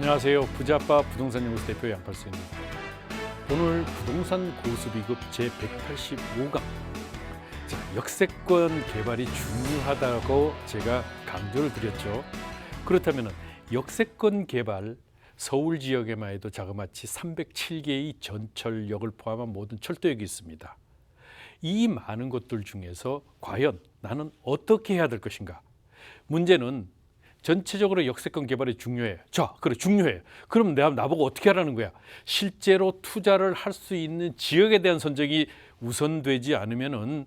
안녕하세요. 부자빠 부동산연구소 대표 양팔수입니다. 오늘 부동산 고수비급 제185강 역세권 개발이 중요하다고 제가 강조를 드렸죠. 그렇다면 역세권 개발 서울 지역에만 해도 자그마치 307개의 전철역을 포함한 모든 철도역이 있습니다. 이 많은 것들 중에서 과연 나는 어떻게 해야 될 것인가? 문제는 전체적으로 역세권 개발이 중요해요. 자, 그래 중요해요. 그럼 나보고 어떻게 하라는 거야? 실제로 투자를 할 수 있는 지역에 대한 선정이 우선되지 않으면은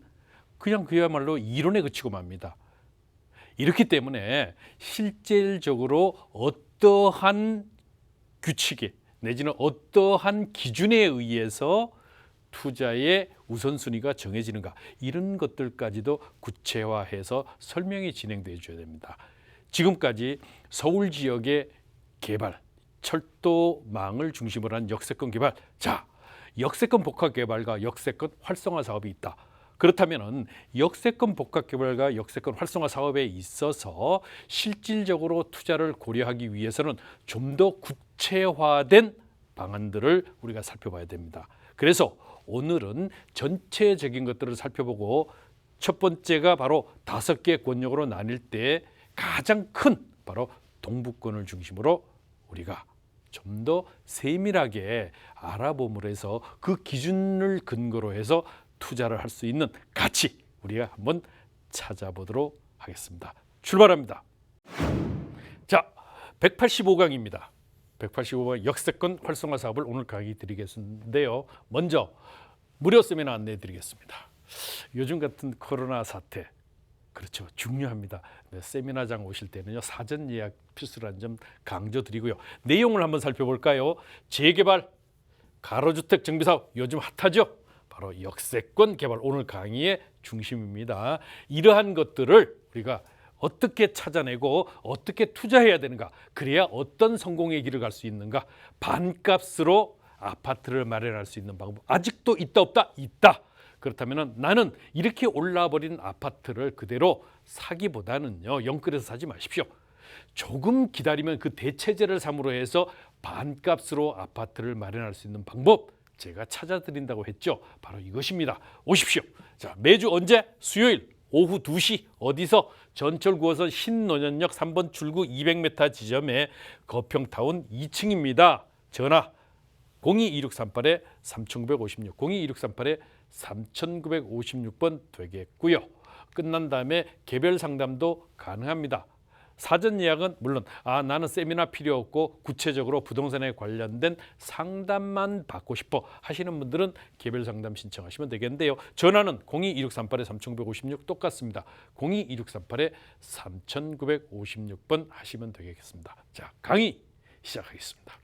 그냥 그야말로 이론에 그치고 맙니다. 이렇기 때문에 실질적으로 어떠한 규칙에 내지는 어떠한 기준에 의해서 투자의 우선순위가 정해지는가, 이런 것들까지도 구체화해서 설명이 진행되어 줘야 됩니다. 지금까지 서울 지역의 개발, 철도망을 중심으로 한 역세권 개발, 역세권 복합 개발과 역세권 활성화 사업이 있다. 그렇다면 역세권 복합 개발과 역세권 활성화 사업에 있어서 실질적으로 투자를 고려하기 위해서는 좀 더 구체화된 방안들을 우리가 살펴봐야 됩니다. 그래서 오늘은 전체적인 것들을 살펴보고, 첫 번째가 바로 5개 권역으로 나뉠 때 가장 큰 바로 동부권을 중심으로 우리가 좀 더 세밀하게 알아봄으로 해서 그 기준을 근거로 해서 투자를 할 수 있는 가치, 우리가 한번 찾아보도록 하겠습니다. 출발합니다. 자, 185강입니다. 185강 역세권 활성화 사업을 오늘 강의 드리겠는데요. 먼저 무료 세미나 안내해 드리겠습니다. 요즘 같은 코로나 사태, 그렇죠, 중요합니다. 세미나장 오실 때는요, 사전 예약 필수라는 점 강조드리고요. 내용을 한번 살펴볼까요? 재개발, 가로주택 정비사업 요즘 핫하죠? 바로 역세권 개발, 오늘 강의의 중심입니다. 이러한 것들을 우리가 어떻게 찾아내고 어떻게 투자해야 되는가, 그래야 어떤 성공의 길을 갈 수 있는가, 반값으로 아파트를 마련할 수 있는 방법 아직도 있다 없다? 있다. 그렇다면 나는 이렇게 올라버린 아파트를 그대로 사기보다는요, 영끌에서 사지 마십시오. 조금 기다리면 그 대체제를 삼으로 해서 반값으로 아파트를 마련할 수 있는 방법 제가 찾아드린다고 했죠. 바로 이것입니다. 오십시오. 자, 매주 언제? 수요일 오후 2시 어디서? 전철 9호선 신논현역 3번 출구 200m 지점에 거평타운 2층입니다. 전화 022638-3956, 022638-3956번 되겠고요. 끝난 다음에 개별 상담도 가능합니다. 사전 예약은 물론 나는 세미나 필요 없고 구체적으로 부동산에 관련된 상담만 받고 싶어 하시는 분들은 개별 상담 신청하시면 되겠는데요. 전화는 022638-3956 똑같습니다. 022638-3956번 하시면 되겠습니다. 자, 강의 시작하겠습니다.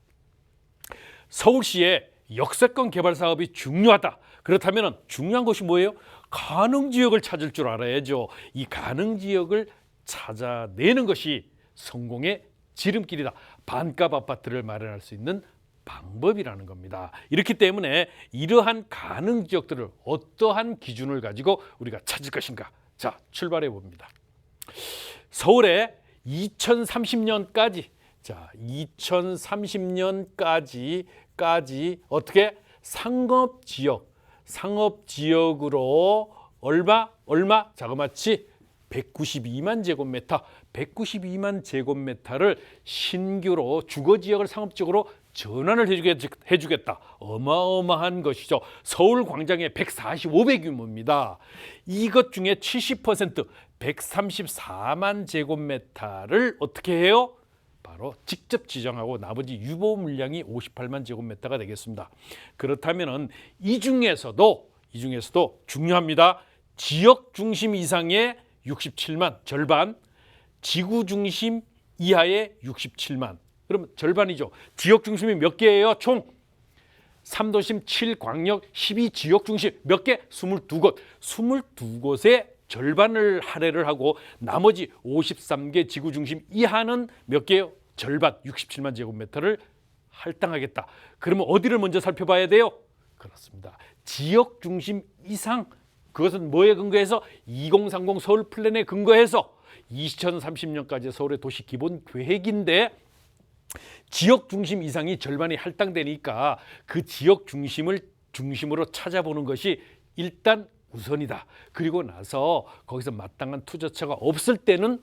서울시의 역세권 개발 사업이 중요하다. 그렇다면 중요한 것이 뭐예요? 가능 지역을 찾을 줄 알아야죠. 이 가능 지역을 찾아내는 것이 성공의 지름길이다. 반값 아파트를 마련할 수 있는 방법이라는 겁니다. 이렇기 때문에 이러한 가능 지역들을 어떠한 기준을 가지고 우리가 찾을 것인가? 자, 출발해 봅니다. 서울에 2030년까지, 자, 2030년까지 어떻게 상업지역으로 얼마 자그마치 192만 제곱미터, 192만 제곱미터를 신규로 주거지역을 상업지역으로 전환을 해주겠다. 어마어마한 것이죠. 서울 광장의 145배 규모입니다. 이것 중에 70%, 134만 제곱미터를 어떻게 해요? 바로 직접 지정하고 나머지 유보 물량이 58만 제곱미터가 되겠습니다. 그렇다면은 이 중에서도 중요합니다. 지역 중심 이상의 67만, 절반, 지구 중심 이하의 67만. 그러면 절반이죠. 지역 중심이 몇 개예요? 총 3도심 7광역 12지역 중심 몇 개? 22곳. 22곳에 절반을 할애를 하고 나머지 53개 지구 중심 이하는 몇 개요? 절반, 67만 제곱미터를 할당하겠다. 그러면 어디를 먼저 살펴봐야 돼요? 그렇습니다. 지역 중심 이상, 그것은 뭐에 근거해서? 2030 서울 플랜에 근거해서 2030년까지 서울의 도시 기본 계획인데 지역 중심 이상이 절반이 할당되니까 그 지역 중심으로 찾아보는 것이 일단 우선이다. 그리고 나서 거기서 마땅한 투자처가 없을 때는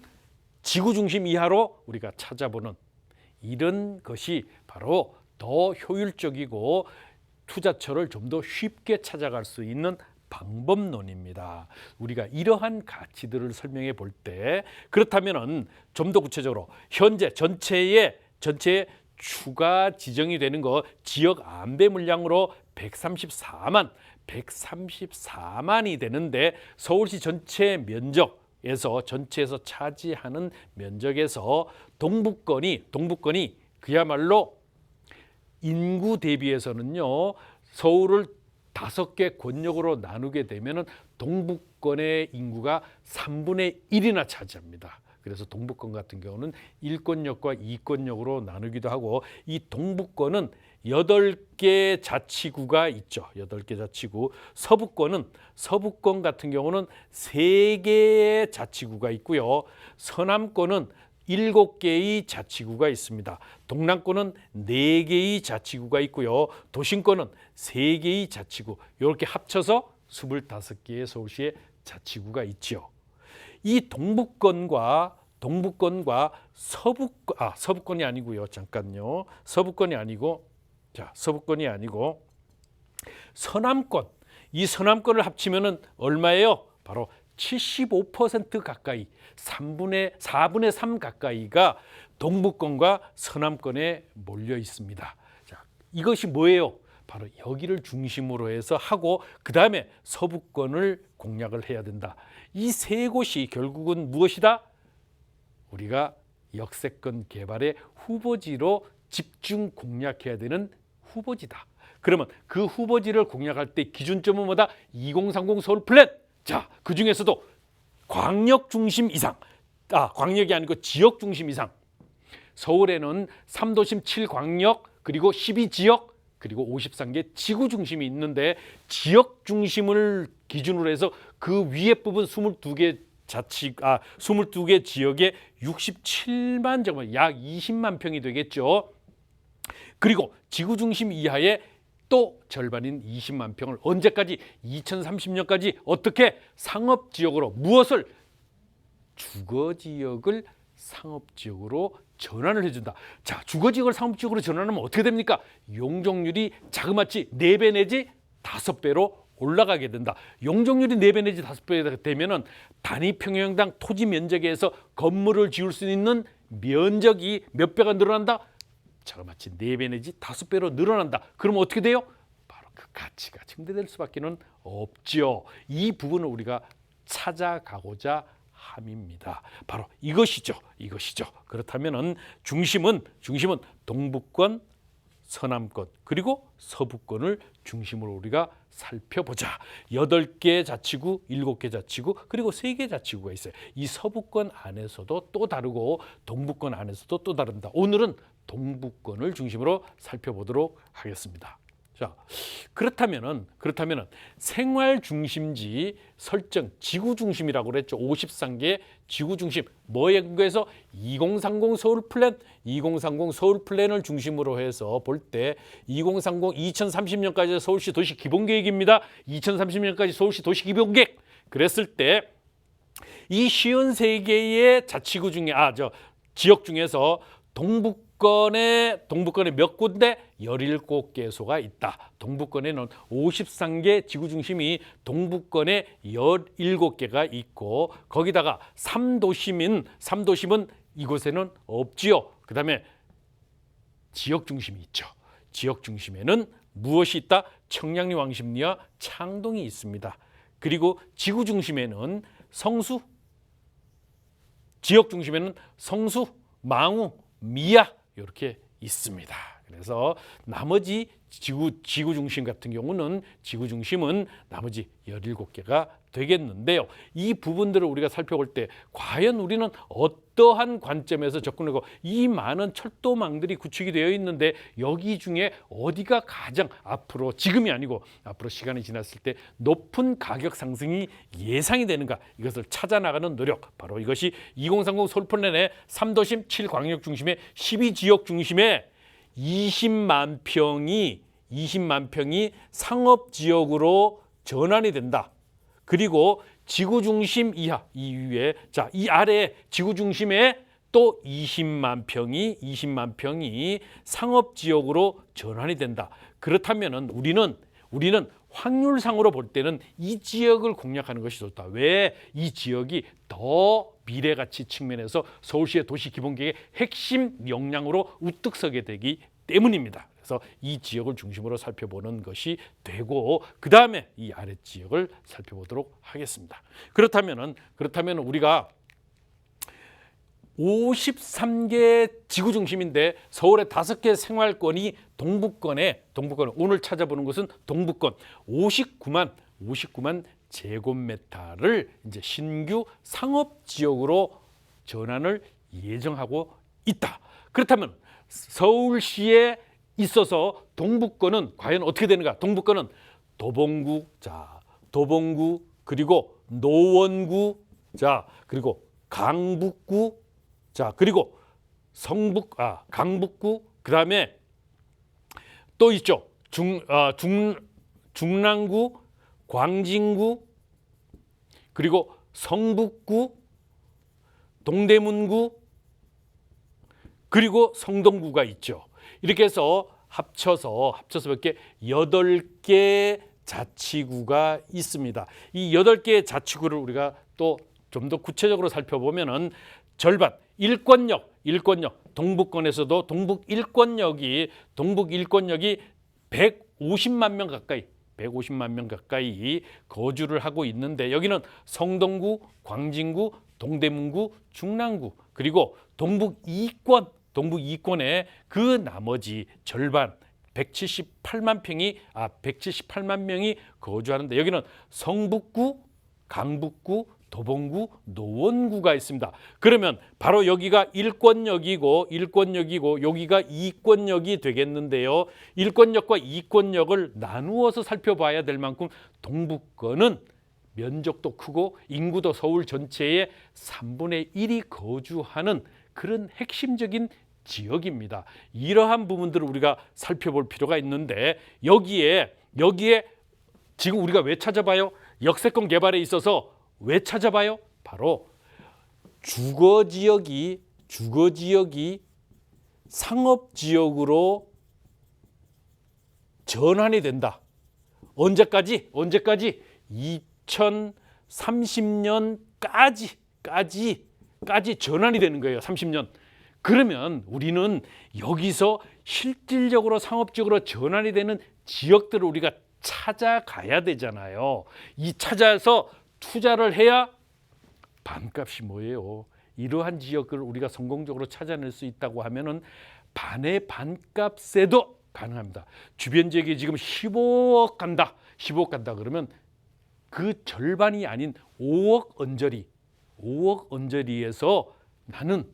지구 중심 이하로 우리가 찾아보는 이런 것이 바로 더 효율적이고 투자처를 좀 더 쉽게 찾아갈 수 있는 방법론입니다. 우리가 이러한 가치들을 설명해 볼 때 그렇다면은 좀 더 구체적으로 현재 전체의 추가 지정이 되는 거 지역 안배 물량으로 134만이 되는데 서울시 전체 면적에서 전체에서 차지하는 면적에서 동북권이 그야말로 인구 대비해서는요. 서울을 5개 권역으로 나누게 되면은 동북권의 인구가 3분의 1이나 차지합니다. 그래서 동북권 같은 경우는 1권역과 2권역으로 나누기도 하고 이 동북권은 8개 자치구가 있죠. 8개 자치구. 서북권 같은 경우는 3개의 자치구가 있고요. 서남권은 7개의 자치구가 있습니다. 동남권은 4개의 자치구가 있고요. 도심권은 3개의 자치구. 이렇게 합쳐서 25개의 서울시의 자치구가 있죠. 이 동북권과 서북권이 아니고요. 잠깐요. 서북권이 아니고 서남권. 이 서남권을 합치면은 얼마예요? 바로 75% 가까이 4분의 3 가까이가 동북권과 서남권에 몰려 있습니다. 자, 이것이 뭐예요? 바로 여기를 중심으로 해서 하고 그 다음에 서북권을 공략을 해야 된다. 이 세 곳이 결국은 무엇이다? 우리가 역세권 개발의 후보지로 집중 공략해야 되는 후보지다. 그러면 그 후보지를 공략할 때 기준점은 뭐다? 2030 서울 플랜. 자, 그 중에서도 광역 중심 이상, 광역이 아니고 지역 중심 이상. 서울에는 3도심 7광역 그리고 12지역 그리고 53개 지구 중심이 있는데 지역 중심을 기준으로 해서 그 위에 부분 22개 22개 지역에 67만 정도, 약 20만 평이 되겠죠. 그리고 지구 중심 이하에 또 절반인 20만 평을 언제까지? 2030년까지 어떻게? 상업지역으로 무엇을? 주거지역을 상업지역으로 전환을 해준다. 자, 주거지역을 상업지역으로 전환하면 어떻게 됩니까? 용적률이 자그마치 4배 내지 5배로 올라가게 된다. 용적률이 4배 내지 5배가 되면은 단위 평형당 토지 면적에서 건물을 지을 수 있는 면적이 몇 배가 늘어난다? 자그마치 4배 내지 5배로 늘어난다. 그러면 어떻게 돼요? 바로 그 가치가 증대될 수밖에 없죠. 이 부분을 우리가 찾아가고자 함입니다. 바로 이것이죠. 그렇다면은 중심은 동북권, 서남권 그리고 서북권을 중심으로 우리가 살펴보자. 8개 자치구, 7개 자치구 그리고 3개 자치구가 있어요. 이 서북권 안에서도 또 다르고 동북권 안에서도 또 다릅니다. 오늘은 동북권을 중심으로 살펴보도록 하겠습니다. 자, 그렇다면은 생활 중심지 설정 지구 중심이라고 그랬죠. 53개 지구 중심 뭐에 근거해서 2030 서울 플랜을 중심으로 해서 볼 때 2030년까지 서울시 도시 기본 계획입니다. 2030년까지 서울시 도시 기본 계획. 그랬을 때 이 53개의 자치구 중에 지역 중에서 동북권에 몇 군데? 17개소가 있다. 동북권에는 53개 지구 중심이 동북권에 17개가 있고 거기다가 3도심은 이곳에는 없지요. 그다음에 지역 중심이 있죠. 지역 중심에는 무엇이 있다? 청량리, 왕십리와 창동이 있습니다. 그리고 지구 중심에는 지역 중심에는 성수, 망우, 미아 이렇게 있습니다. 그래서 나머지 지구 중심 같은 경우는 지구 중심은 나머지 17개가 되겠는데요. 이 부분들을 우리가 살펴볼 때 과연 우리는 어떠한 관점에서 접근하고 이 많은 철도망들이 구축이 되어 있는데 여기 중에 어디가 가장 지금이 아니고 앞으로 시간이 지났을 때 높은 가격 상승이 예상이 되는가 이것을 찾아나가는 노력 바로 이것이 2030 서울 플랜의 3도심 7광역 중심의 12지역 중심의 20만 평이 상업 지역으로 전환이 된다. 그리고 지구 중심 이하 이 위에 이 아래 지구 중심에 또 20만 평이 상업 지역으로 전환이 된다. 그렇다면은 우리는 확률상으로 볼 때는 이 지역을 공략하는 것이 좋다. 왜? 이 지역이 더 미래가치 측면에서 서울시의 도시기본계획의 핵심 역량으로 우뚝 서게 되기 때문입니다. 그래서 이 지역을 중심으로 살펴보는 것이 되고 그 다음에 이 아래 지역을 살펴보도록 하겠습니다. 그렇다면 우리가 53개 지구 중심인데 서울의 5개 생활권이 동북권에 오늘 찾아보는 것은 동북권 59만 제곱미터를 이제 신규 상업 지역으로 전환을 예정하고 있다. 그렇다면 서울시에 있어서 동북권은 과연 어떻게 되는가? 동북권은 도봉구, 그리고 노원구, 그리고 강북구, 그리고 강북구, 그다음에 또 있죠. 중랑구, 광진구, 그리고 성북구, 동대문구, 그리고 성동구가 있죠. 이렇게 해서 합쳐서 몇 개? 8개 자치구가 있습니다. 이 8개의 자치구를 우리가 또 좀 더 구체적으로 살펴보면은 절반 일권역 동북권에서도 동북 일권역이 150만 명 가까이 거주를 하고 있는데 여기는 성동구, 광진구, 동대문구, 중랑구 그리고 동북 이권의 그 나머지 절반 178만 명이 거주하는데 여기는 성북구, 강북구, 도봉구, 노원구가 있습니다. 그러면 바로 여기가 일권역이고 여기가 이권역이 되겠는데요. 일권역과 이권역을 나누어서 살펴봐야 될 만큼 동북권은 면적도 크고 인구도 서울 전체의 3분의 1이 거주하는 그런 핵심적인 지역입니다. 이러한 부분들을 우리가 살펴볼 필요가 있는데 여기에 지금 우리가 왜 찾아봐요? 역세권 개발에 있어서 왜 찾아봐요? 바로 주거 지역이 상업 지역으로 전환이 된다. 언제까지? 2030년까지 전환이 되는 거예요. 30년. 그러면 우리는 여기서 실질적으로 상업적으로 전환이 되는 지역들을 우리가 찾아가야 되잖아요. 이 찾아서 투자를 해야 반값이 뭐예요? 이러한 지역을 우리가 성공적으로 찾아낼 수 있다고 하면은 반의 반값에도 가능합니다. 주변 지역이 지금 15억 간다 그러면 그 절반이 아닌 5억 언저리에서 나는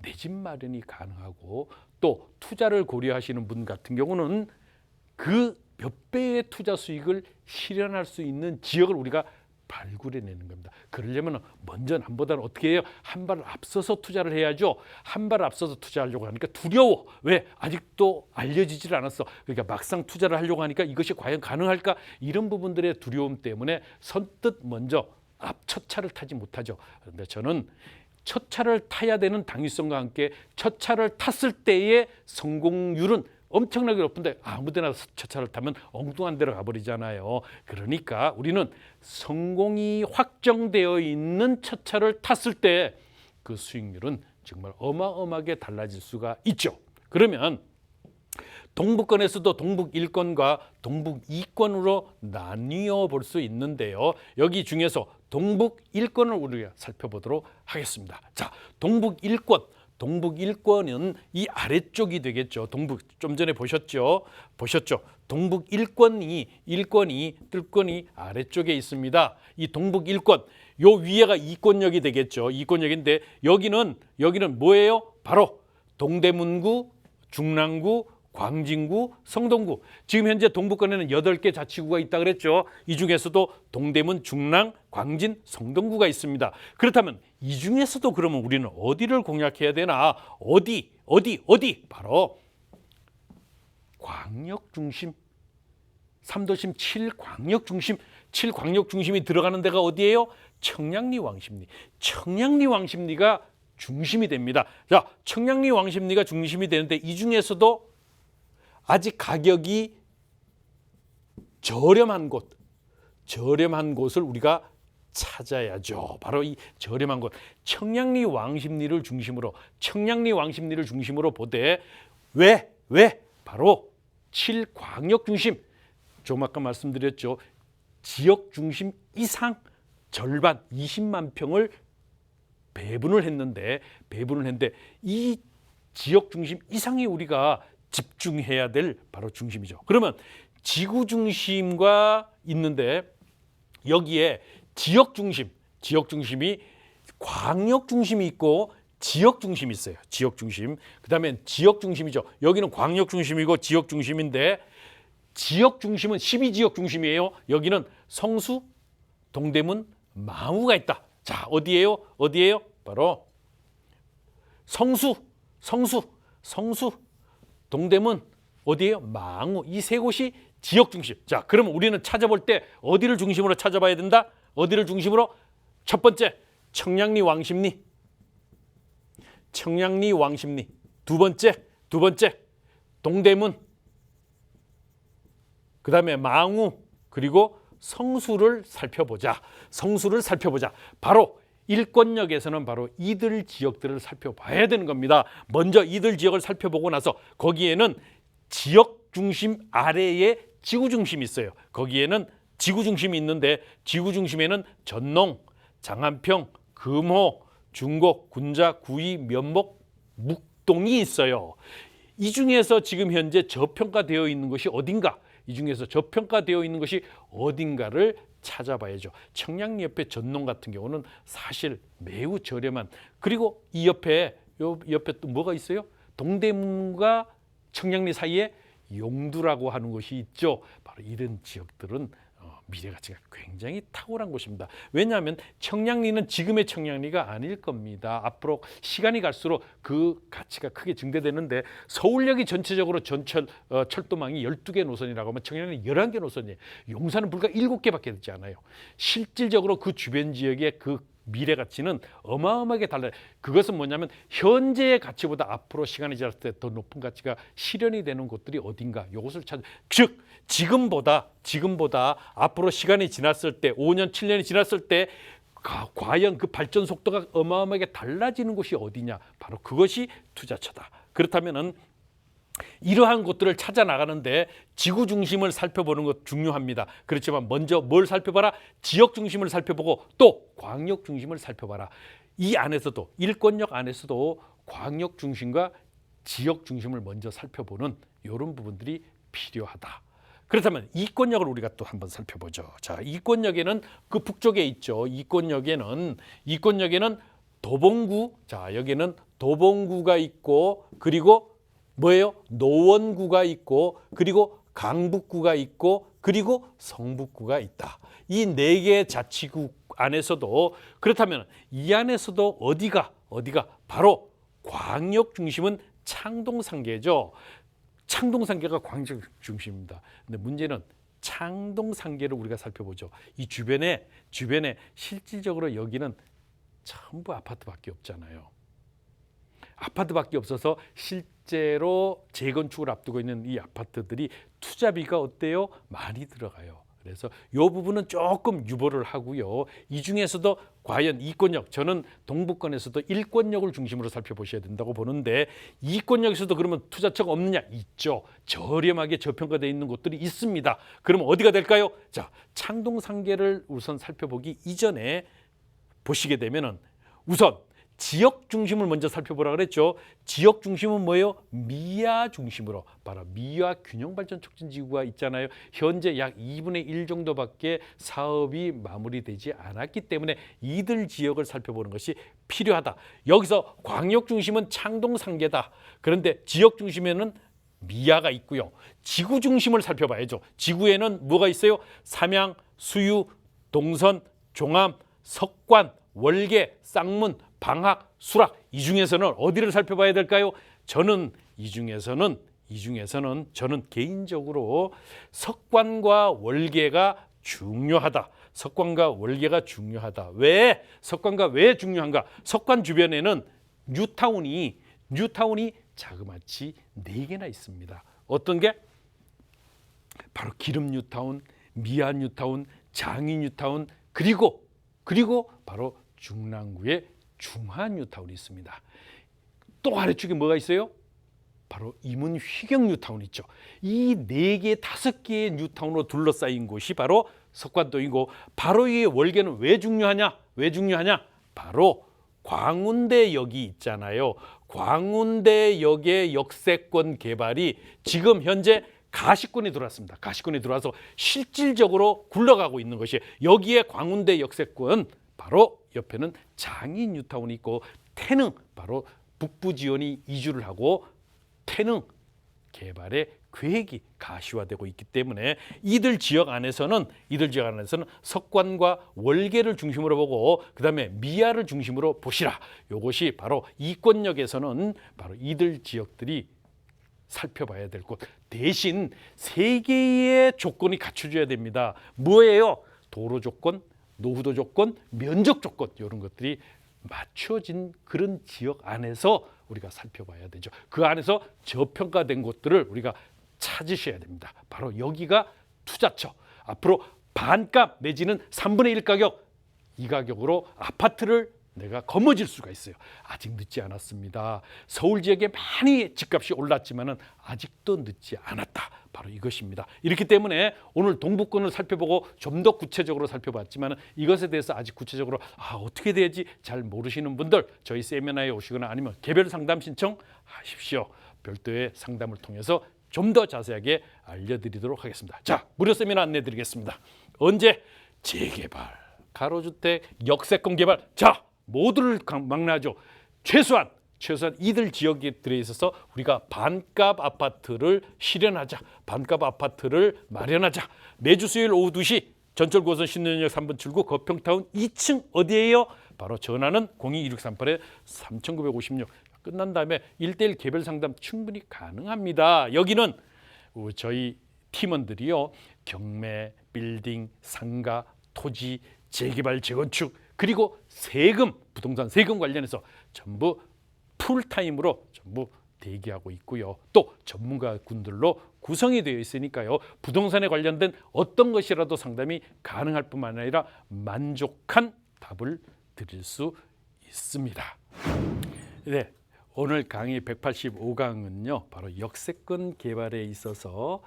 내 집 마련이 가능하고 또 투자를 고려하시는 분 같은 경우는 그 몇 배의 투자 수익을 실현할 수 있는 지역을 우리가 발굴해내는 겁니다. 그러려면 먼저 남보다는 어떻게 해요? 한 발을 앞서서 투자를 해야죠. 한 발을 앞서서 투자하려고 하니까 두려워. 왜? 아직도 알려지질 않았어. 그러니까 막상 투자를 하려고 하니까 이것이 과연 가능할까? 이런 부분들의 두려움 때문에 선뜻 먼저 첫 차를 타지 못하죠. 그런데 저는 첫 차를 타야 되는 당위성과 함께 첫 차를 탔을 때의 성공률은 엄청나게 높은데 아무데나 첫 차를 타면 엉뚱한 데로 가버리잖아요. 그러니까 우리는 성공이 확정되어 있는 첫 차를 탔을 때 그 수익률은 정말 어마어마하게 달라질 수가 있죠. 그러면 동북권에서도 동북 1권과 동북 2권으로 나뉘어 볼 수 있는데요. 여기 중에서 동북 1권을 우리가 살펴보도록 하겠습니다. 자, 동북 1권은 이 아래쪽이 되겠죠. 동북 좀 전에 보셨죠. 동북 1권이 아래쪽에 있습니다. 이 동북 1권 요 위에가 2권역이 되겠죠. 2권역인데 여기는 뭐예요? 바로 동대문구, 중랑구, 광진구, 성동구. 지금 현재 동북권에는 8개 자치구가 있다 그랬죠. 이 중에서도 동대문, 중랑, 광진, 성동구가 있습니다. 그렇다면 이 중에서도 그러면 우리는 어디를 공략해야 되나? 어디? 바로 광역 중심, 3도심 7광역 중심, 7광역 중심이 들어가는 데가 어디예요? 청량리 왕십리. 청량리 왕십리가 중심이 됩니다. 자, 청량리 왕십리가 중심이 되는데 이 중에서도 아직 가격이 저렴한 곳을 우리가 찾아야죠. 바로 이 저렴한 곳, 청량리 왕십리를 중심으로 보되 왜? 바로 7광역 중심, 좀 아까 말씀드렸죠. 지역 중심 이상 절반 20만 평을 배분을 했는데 이 지역 중심 이상이 우리가 집중해야 될 바로 중심이죠. 그러면 지구 중심과 있는데 여기에 지역 중심이 광역 중심이 있고 지역 중심이 있어요. 지역 중심. 그다음에 지역 중심이죠. 여기는 광역 중심이고 지역 중심인데 지역 중심은 12지역 중심이에요. 여기는 성수, 동대문, 망우가 있다. 자, 어디예요? 바로 성수, 동대문, 어디예요? 망우. 이 세 곳이 지역 중심. 자, 그러면 우리는 찾아볼 때 어디를 중심으로 찾아봐야 된다? 어디를 중심으로? 첫 번째, 청량리 왕십리. 두 번째, 동대문. 그다음에 망우, 그리고 성수를 살펴보자. 바로 일권역에서는 바로 이들 지역들을 살펴봐야 되는 겁니다. 먼저 이들 지역을 살펴보고 나서 거기에는 지역 중심 아래에 지구 중심이 있어요. 거기에는 지구 중심이 있는데 지구 중심에는 전농, 장안평, 금호, 중곡, 군자, 구이, 면목, 묵동이 있어요. 이 중에서 지금 현재 저평가되어 있는 것이 어딘가? 를 찾아봐야죠. 청량리 옆에 전농 같은 경우는 사실 매우 저렴한, 그리고 이 옆에 또 뭐가 있어요? 동대문과 청량리 사이에 용두라고 하는 곳이 있죠. 바로 이런 지역들은 미래 가치가 굉장히 탁월한 곳입니다. 왜냐하면 청량리는 지금의 청량리가 아닐 겁니다. 앞으로 시간이 갈수록 그 가치가 크게 증대되는데 서울역이 전체적으로 철도망이 12개 노선이라고 하면 청량리는 11개 노선이에요. 용산은 불과 7개밖에 되지 않아요. 실질적으로 그 주변 지역의 그 미래 가치는 어마어마하게 달라요. 그것은 뭐냐면 현재의 가치보다 앞으로 시간이 지났을 때 더 높은 가치가 실현이 되는 곳들이 어딘가, 이것을 즉 지금보다 앞으로 시간이 지났을 때 5년 7년이 지났을 때 과연 그 발전 속도가 어마어마하게 달라지는 곳이 어디냐, 바로 그것이 투자처다. 그렇다면은 이러한 곳들을 찾아 나가는데 지구 중심을 살펴보는 것 중요합니다. 그렇지만 먼저 뭘 살펴봐라? 지역 중심을 살펴보고 또 광역 중심을 살펴봐라. 이 안에서도 일권역 안에서도 광역 중심과 지역 중심을 먼저 살펴보는 이런 부분들이 필요하다. 그렇다면 이권역을 우리가 또 한번 살펴보죠. 자, 이권역에는 그 북쪽에 있죠. 이권역에는 도봉구, 자, 여기는 도봉구가 있고, 그리고 뭐예요? 노원구가 있고, 그리고 강북구가 있고, 그리고 성북구가 있다. 이 4개의 자치구 안에서도, 그렇다면 이 안에서도 어디가 바로 광역 중심은 창동상계죠. 창동상계가 광역 중심입니다. 근데 문제는 창동상계를 우리가 살펴보죠. 이 주변에 실질적으로 여기는 전부 아파트밖에 없잖아요. 아파트밖에 없어서 실제로 재건축을 앞두고 있는 이 아파트들이 투자비가 어때요? 많이 들어가요. 그래서 이 부분은 조금 유보를 하고요. 이 중에서도 과연 이권역, 저는 동북권에서도 일권역을 중심으로 살펴보셔야 된다고 보는데, 이권역에서도 그러면 투자처가 없느냐? 있죠. 저렴하게 저평가되어 있는 곳들이 있습니다. 그러면 어디가 될까요? 자, 창동상계를 우선 살펴보기 이전에 보시게 되면은 우선 지역 중심을 먼저 살펴보라 그랬죠. 지역 중심은 뭐예요? 미아 중심으로, 바로 미아 균형발전 촉진지구가 있잖아요. 현재 약 2분의 1 정도밖에 사업이 마무리되지 않았기 때문에 이들 지역을 살펴보는 것이 필요하다. 여기서 광역 중심은 창동상계다. 그런데 지역 중심에는 미아가 있고요. 지구 중심을 살펴봐야죠. 지구에는 뭐가 있어요? 삼양, 수유, 동선, 종암, 석관, 월계, 쌍문, 방학, 수락. 이 중에서는 어디를 살펴봐야 될까요? 저는 이 중에서는 이 중에서는 저는 개인적으로 석관과 월계가 중요하다. 석관과 월계가 중요하다. 왜? 석관과 왜 중요한가? 석관 주변에는 뉴타운이 자그마치 4개나 있습니다. 어떤 게? 바로 기름 뉴타운, 미아 뉴타운, 장위 뉴타운, 그리고 바로 중랑구에 중하 뉴타운이 있습니다. 또 아래쪽에 뭐가 있어요? 바로 임은 휘경 뉴타운 있죠. 이 4개, 5개의 뉴타운으로 둘러싸인 곳이 바로 석관동이고, 바로 이 월계는 왜 중요하냐? 바로 광운대역이 있잖아요. 광운대역의 역세권 개발이 지금 현재 가시권에 들어왔습니다. 가시권에 들어와서 실질적으로 굴러가고 있는 것이, 여기에 광운대 역세권, 바로 옆에는 장위 뉴타운이 있고, 태릉, 바로 북부 지원이 이주를 하고 태릉 개발의 계획이 가시화되고 있기 때문에 이들 지역 안에서는 석관과 월계를 중심으로 보고, 그다음에 미아를 중심으로 보시라. 이것이 바로 이권역에서는 바로 이들 지역들이 살펴봐야 될 곳. 대신 3개의 조건이 갖춰져야 됩니다. 뭐예요? 도로 조건, 노후도 조건, 면적 조건, 이런 것들이 맞춰진 그런 지역 안에서 우리가 살펴봐야 되죠. 그 안에서 저평가된 곳들을 우리가 찾으셔야 됩니다. 바로 여기가 투자처. 앞으로 반값 내지는 3분의 1 가격, 이 가격으로 아파트를 내가 거머쥘 수가 있어요. 아직 늦지 않았습니다. 서울 지역에 많이 집값이 올랐지만은 아직도 늦지 않았다. 바로 이것입니다. 이렇기 때문에 오늘 동북권을 살펴보고 좀 더 구체적으로 살펴봤지만은 이것에 대해서 아직 구체적으로 어떻게 돼야지 잘 모르시는 분들, 저희 세미나에 오시거나 아니면 개별 상담 신청하십시오. 별도의 상담을 통해서 좀 더 자세하게 알려드리도록 하겠습니다. 자, 무료 세미나 안내드리겠습니다. 언제? 재개발, 가로주택, 역세권 개발. 자, 모두를 망라하죠. 최소한 이들 지역들에 있어서 우리가 반값 아파트를 실현하자. 반값 아파트를 마련하자. 매주 수요일 오후 2시 전철 9호선 신논현역 3번 출구 거평타운 2층 어디예요? 바로 전화는 022638-3956. 끝난 다음에 1:1 개별 상담 충분히 가능합니다. 여기는 저희 팀원들이요, 경매, 빌딩, 상가, 토지, 재개발, 재건축, 그리고 세금, 부동산 세금 관련해서 전부 풀타임으로 전부 대기하고 있고요. 또 전문가군들로 구성이 되어 있으니까요. 부동산에 관련된 어떤 것이라도 상담이 가능할 뿐만 아니라 만족한 답을 드릴 수 있습니다. 네, 오늘 강의 185강은요. 바로 역세권 개발에 있어서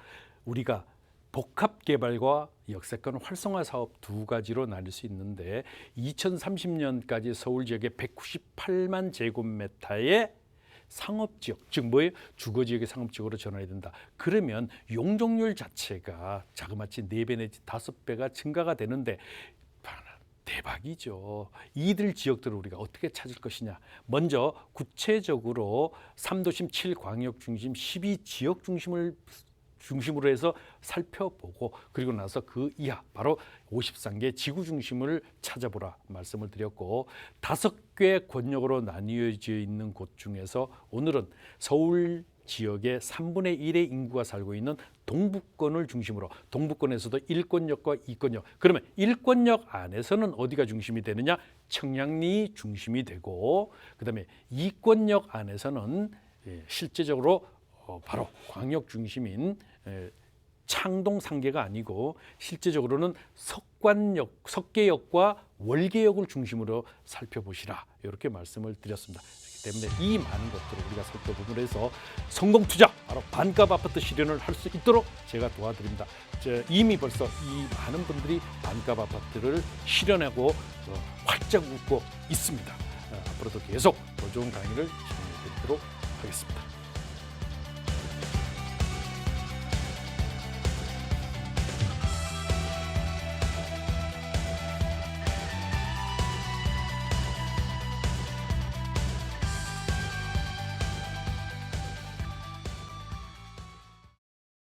우리가 복합 개발과 역세권 활성화 사업 2가지로 나눌 수 있는데, 2030년까지 서울 지역에 198만 제곱미터의 상업지역, 즉 뭐예요? 주거지역의 상업지역으로 전환해야 된다. 그러면 용적률 자체가 자그마치 4배 내지 5배가 증가가 되는데 대박이죠. 이들 지역들을 우리가 어떻게 찾을 것이냐. 먼저 구체적으로 3도심 7광역 중심 12지역 중심으로 해서 살펴보고, 그리고 나서 그 이하 바로 53개 지구 중심을 찾아보라 말씀을 드렸고, 5개 권역으로 나뉘어져 있는 곳 중에서 오늘은 서울 지역의 3분의 1의 인구가 살고 있는 동북권을 중심으로, 동북권에서도 1권역과 2권역, 그러면 1권역 안에서는 어디가 중심이 되느냐? 청량리 중심이 되고, 그다음에 2권역 안에서는 실제적으로 바로 광역 중심인 창동 상계가 아니고 실제적으로는 석관역, 석계역과 월계역을 중심으로 살펴보시라, 이렇게 말씀을 드렸습니다. 그렇기 때문에 이 많은 것들을 우리가 살펴보므로 해서 성공 투자, 바로 반값 아파트 실현을 할 수 있도록 제가 도와드립니다. 이미 벌써 이 많은 분들이 반값 아파트를 실현하고 활짝 웃고 있습니다. 앞으로도 계속 더 좋은 강의를 진행해 드리도록 하겠습니다.